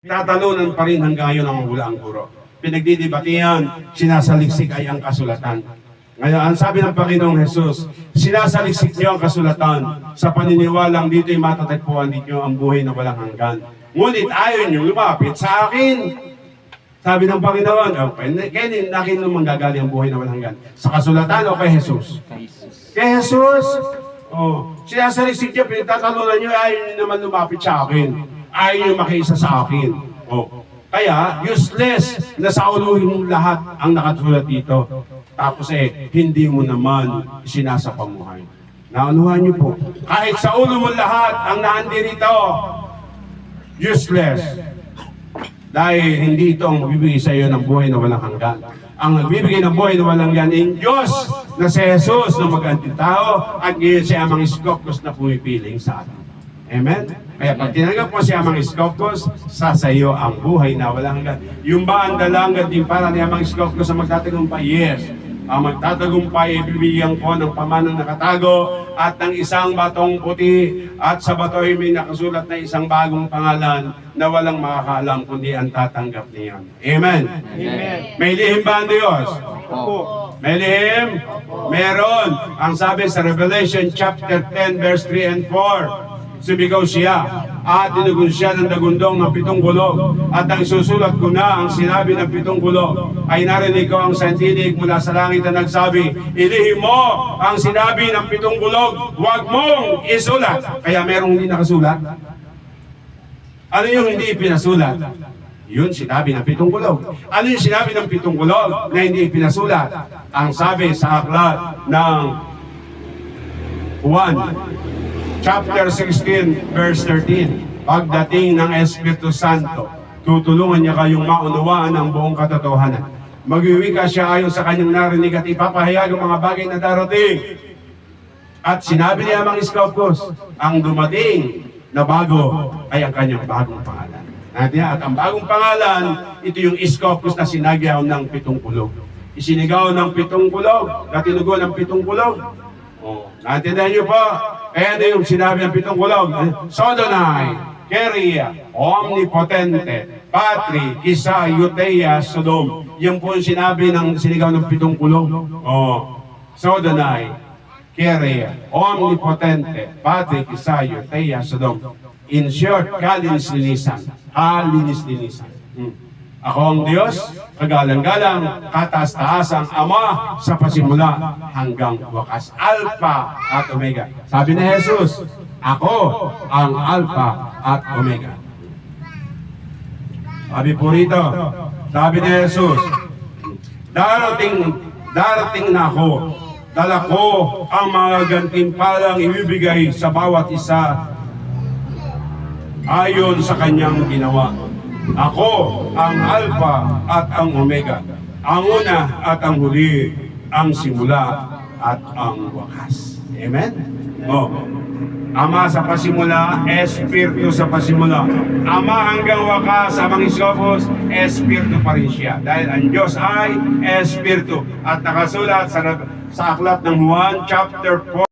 Tatalunan pa rin hanggang ngayon ang hula ang guro. Pinagdidibatihan, sinasaliksik ay ang kasulatan. Ngayon, ang sabi ng Panginoong Jesus, sinasaliksik niyo ang kasulatan sa paniniwalang dito'y matatagpuan ninyo ang buhay na walang hanggan. Ngunit ayaw niyo lumapit sa akin. Sabi ng Panginoon, kaya nakin naman gagaling ang buhay na walang hanggan. Sa kasulatan o kay Jesus? Kay Jesus? Sinasaliksik niyo, pinagtatalunan niyo, ayaw niyo naman lumapit sa akin. Ayaw niyo makiisa sa akin. Kaya, useless na sauluhin mo lahat ang nakatulad dito. Tapos hindi mo naman sinasapamuhay. Naunuhan niyo po. Kahit sa ulo mo lahat ang naandirito, useless. Dahil hindi ito ang magbibigay sa iyo ng buhay na walang hanggan. Ang nagbibigay ng buhay na walang hanggan ay Diyos na si Jesus na mag-anting tao at ngayon siya ang mga iskopos na pumipiling sa atin. Amen? Kaya pag tinanggap mo siya mga iskopos, sa iyo ang buhay na walang hanggan. Yung ba ang dalanggan din para niya mga iskopos na magtatagumpay? Yes. Ang magtatagumpay, ibibigyan ko ng pamanang nakatago at ng isang batong puti at sa bato ay may nakasulat na isang bagong pangalan na walang makakaalam kundi ang tatanggap niyan. Amen? Amen. May lihim ba ang Diyos? Opo. May lihim? Meron. Ang sabi sa Revelation chapter 10 verse 3 and 4, sumigaw siya at tinugon siya ng dagundong ng 7 kulog at ang susulat ko na ang sinabi ng 7 kulog ay narinig ko ang sandinig mula sa langit na nagsabi, ilihim mo ang sinabi ng 7 kulog, huwag mong isulat. Kaya merong hindi nakasulat. Ano yung hindi pinasulat? Yun sinabi ng 7 kulog. Ano yung sinabi ng 7 kulog na hindi pinasulat? Ang sabi sa aklat ng Juan chapter 16, verse 13, pagdating ng Espiritu Santo, tutulungan niya kayong maunawaan ang buong katotohanan. Magwiwika siya ayon sa kanyang narinig at ipapahayag ang mga bagay na darating. At sinabi niya mga iskopos, ang dumating na bago ay ang kanyang bagong pangalan. At ang bagong pangalan, ito yung iskopos na sinagyaw ng 7 kulog. Isinigaw ng 7 kulog, katinugo ng 7 kulog. Natindihan niyo po? Kaya yung sinabi ng 7 kulog, Sodonai, Keria, Omnipotente, Patri, Kisa, Yuteia, Sodom. Yan po yung sinabi ng sinigaw ng 7 kulog. Sodonai, Keria, Omnipotente, Patri, Kisa, Yuteia, Sodom. In short, kalinis-linisan. Kalinis-linisan. Ako ang Diyos, kagalang-galang, kataas-taasang Ama sa pasimula hanggang wakas. Alpha at Omega. Sabi ni Jesus, ako ang Alpha at Omega. Sabi po rito, sabi ni Jesus, darating na ako, dala ko ang mga gantimpalang ibibigay sa bawat isa ayon sa kanyang ginawa. Ako ang Alpha at ang Omega, ang una at ang huli, ang simula at ang wakas. Amen? Ama sa pasimula, Espiritu sa pasimula. Ama hanggang wakas, amang iskopos, Espiritu pa rin siya. Dahil ang Diyos ay Espiritu. At nakasulat sa aklat ng Juan chapter 4,